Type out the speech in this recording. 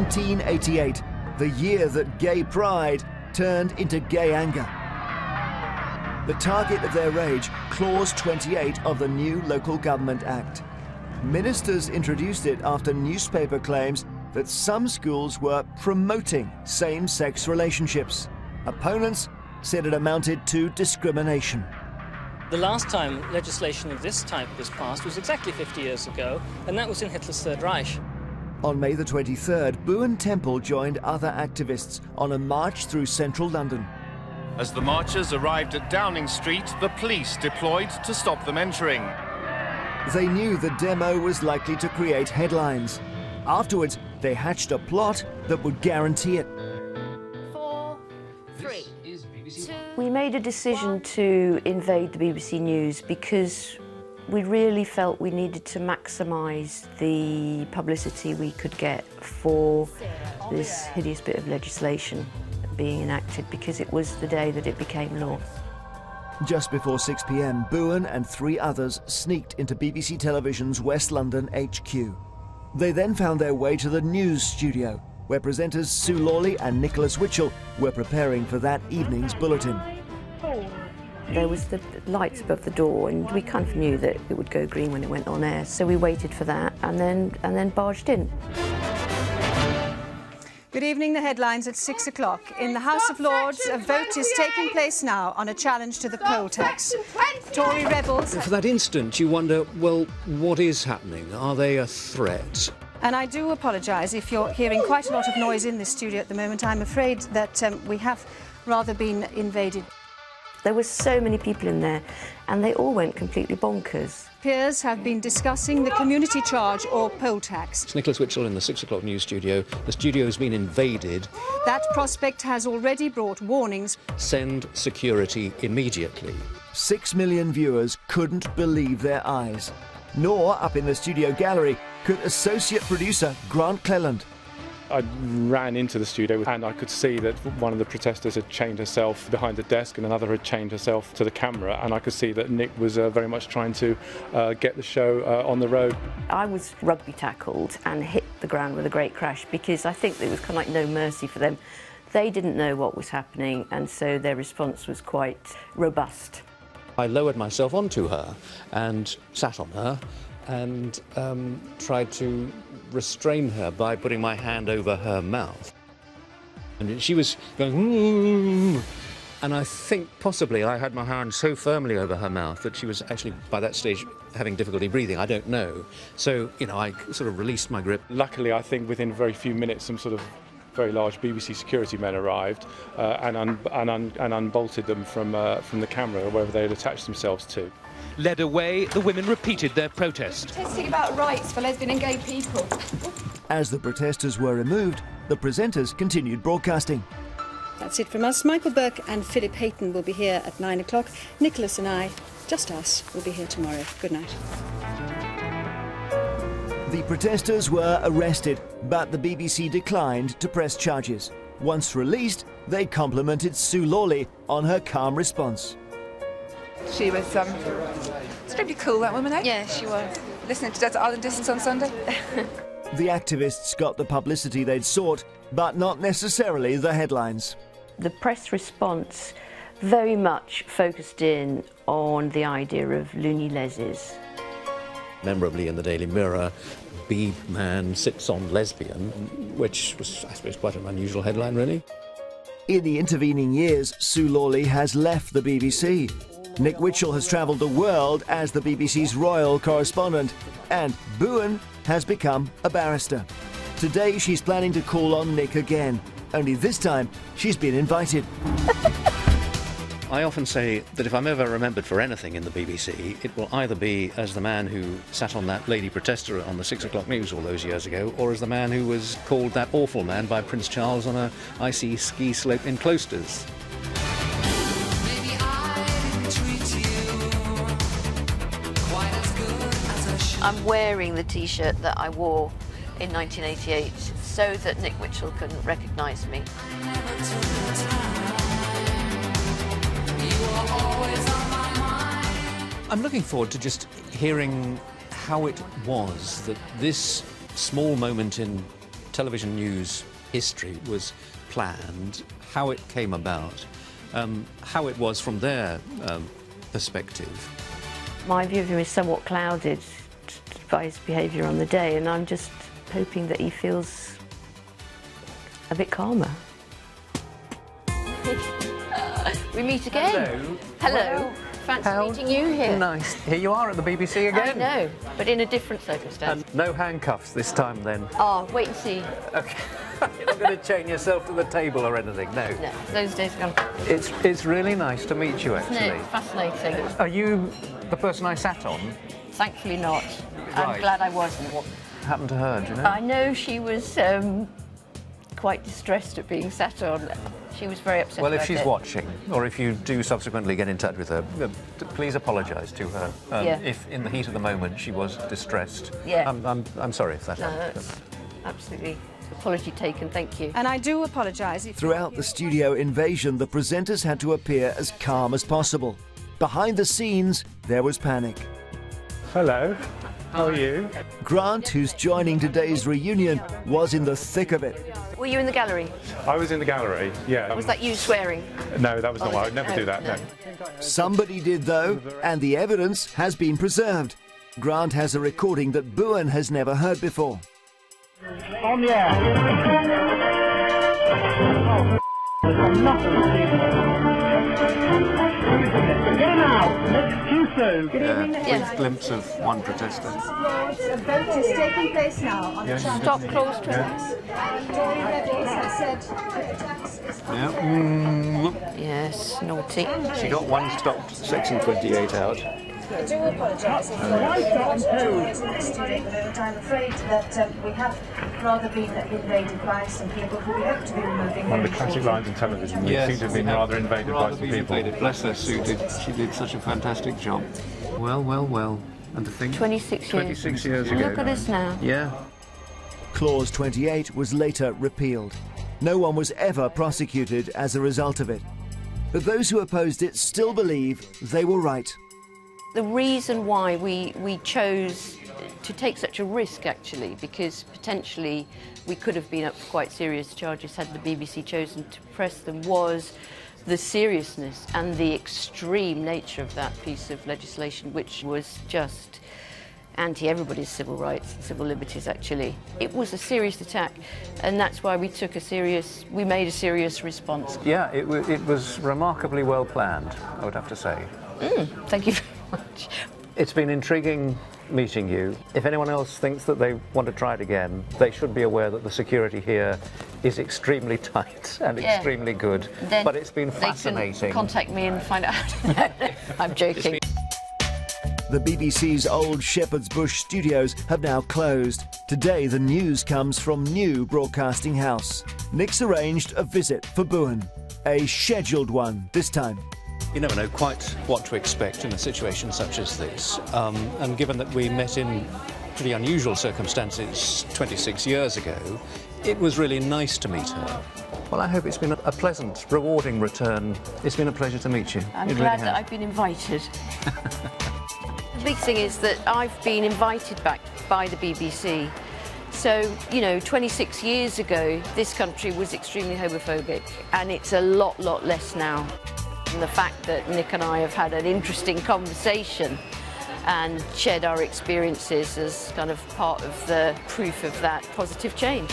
1988, the year that gay pride turned into gay anger. The target of their rage, Clause 28 of the new Local Government Act. Ministers introduced it after newspaper claims that some schools were promoting same-sex relationships. Opponents said it amounted to discrimination. The last time legislation of this type was passed was exactly 50 years ago, and that was in Hitler's Third Reich. On May the 23rd, Boone Temple joined other activists on a march through central London. As the marchers arrived at Downing Street, the police deployed to stop them entering. They knew the demo was likely to create headlines. Afterwards, they hatched a plot that would guarantee it. 4, 3, 2... We made a decision to invade the BBC News because we really felt we needed to maximise the publicity we could get for this hideous bit of legislation being enacted, because it was the day that it became law. Just before 6 p.m, Boone and 3 others sneaked into BBC Television's West London HQ. They then found their way to the news studio, where presenters Sue Lawley and Nicholas Witchell were preparing for that evening's bulletin. There was the lights above the door, and we kind of knew that it would go green when it went on air, so we waited for that and then barged in. Good evening. The headlines at 6 o'clock. In the House of Lords, a vote is taking place now on a challenge to the poll tax. Tory rebels... For that instant, you wonder, well, what is happening? Are they a threat? And I do apologise if you're hearing quite a lot of noise in this studio at the moment. I'm afraid that we have rather been invaded. There were so many people in there, and they all went completely bonkers. Peers have been discussing the community charge or poll tax. It's Nicholas Witchell in the 6 o'clock news studio. The studio has been invaded. That prospect has already brought warnings. Send security immediately. 6 million viewers couldn't believe their eyes. Nor, up in the studio gallery, could associate producer Grant Cleland. I ran into the studio and I could see that one of the protesters had chained herself behind the desk and another had chained herself to the camera, and I could see that Nick was very much trying to get the show on the road. I was rugby tackled and hit the ground with a great crash, because I think there was kind of like no mercy for them. They didn't know what was happening, and so their response was quite robust. I lowered myself onto her and sat on her and tried to restrain her by putting my hand over her mouth. And she was going, "Ooh," and I think possibly I had my hand so firmly over her mouth that she was actually, by that stage, having difficulty breathing. I don't know. So, you know, I sort of released my grip. Luckily, I think within very few minutes, some sort of very large BBC security men arrived and unbolted them from the camera or wherever they had attached themselves to. Led away, the women repeated their protest. Protesting about rights for lesbian and gay people. As the protesters were removed, the presenters continued broadcasting. That's it from us. Michael Burke and Philip Hayton will be here at 9 o'clock. Nicholas and I, just us, will be here tomorrow. Good night. The protesters were arrested, but the BBC declined to press charges. Once released, they complimented Sue Lawley on her calm response. She was extremely cool, that woman, eh? Yeah, she was. Listening to Desert Island Distance on Sunday. The activists got the publicity they'd sought, but not necessarily the headlines. The press response very much focused in on the idea of loony leses. Memorably in the Daily Mirror, B man sits on lesbian, which was, I suppose, quite an unusual headline, really. In the intervening years, Sue Lawley has left the BBC. Nick Witchell has travelled the world as the BBC's royal correspondent, and Boone has become a barrister. Today she's planning to call on Nick again, only this time she's been invited. I often say that if I'm ever remembered for anything in the BBC, it will either be as the man who sat on that lady protester on the 6 o'clock news all those years ago, or as the man who was called that awful man by Prince Charles on a icy ski slope in Cloisters. I'm wearing the T-shirt that I wore in 1988 so that Nick Witchell couldn't recognise me. I'm looking forward to just hearing how it was that this small moment in television news history was planned, how it came about, how it was from their perspective. My view of him is somewhat clouded by his behaviour on the day, and I'm just hoping that he feels a bit calmer. We meet again. Hello. Fancy meeting you here. Nice. Here you are at the BBC again. I know, but in a different circumstance. And no handcuffs this time then? Oh, wait and see. Okay. You're not going to chain yourself to the table or anything, no? No, those days are gone. It's really nice to meet you, actually. Isn't it? Fascinating. Are you the person I sat on? Thankfully not. Right. I'm glad I wasn't. What happened to her, do you know? I know she was quite distressed at being sat on. She was very upset Well, if about she's it. watching, or if you do subsequently get in touch with her, please apologise to her. Yeah. If in the heat of the moment she was distressed. Yeah. I'm sorry if that No, happened. that's absolutely apology taken, thank you. And I do apologise. Throughout the studio invasion, the presenters had to appear as calm as possible. Behind the scenes, there was panic. Hello, how are you? Grant, who's joining today's reunion, was in the thick of it. Were you in the gallery? I was in the gallery, yeah. Was that you swearing? No, that was not Oh, I would never do that, no. Somebody did, though, and the evidence has been preserved. Grant has a recording that Bowen has never heard before. On the air. Get him out. It's too soon. Good evening. Brief glimpse of one protester. A vote is taking place now on the challenge. Stop close to Tory rebels have said that the tax is... Yes, naughty. She got one stopped, Section 28 out. I do apologise if noise in the studio, but I'm afraid that we have rather been invaded by some people who we hope to be removing. One of the classic lines in television, we seem to have been rather invaded by some people. Bless her, Sue she did such a fantastic job. Well, well, well. And to think 26 years. 26 years ago. Look at us now. Yeah. Clause 28 was later repealed. No one was ever prosecuted as a result of it. But those who opposed it still believe they were right. The reason why we chose to take such a risk, actually, because potentially we could have been up for quite serious charges had the BBC chosen to press them, was the seriousness and the extreme nature of that piece of legislation, which was just anti-everybody's civil rights and civil liberties, actually. It was a serious attack, and that's why we made a serious response. Yeah, it was remarkably well planned, I would have to say. Thank you very much. It's been intriguing meeting you. If anyone else thinks that they want to try it again, they should be aware that the security here is extremely tight and extremely good. Then but it's been fascinating. They can contact me and find out. No, I'm joking. The BBC's old Shepherd's Bush studios have now closed. Today, the news comes from new broadcasting house. Nick's arranged a visit for Bowen. A scheduled one this time. You never know quite what to expect in a situation such as this. And given that we met in pretty unusual circumstances 26 years ago, it was really nice to meet her. Well, I hope it's been a pleasant, rewarding return. It's been a pleasure to meet you. I'm glad that I've been invited. The big thing is that I've been invited back by the BBC. So, you know, 26 years ago, this country was extremely homophobic, and it's a lot less now. And the fact that Nick and I have had an interesting conversation and shared our experiences as kind of part of the proof of that positive change.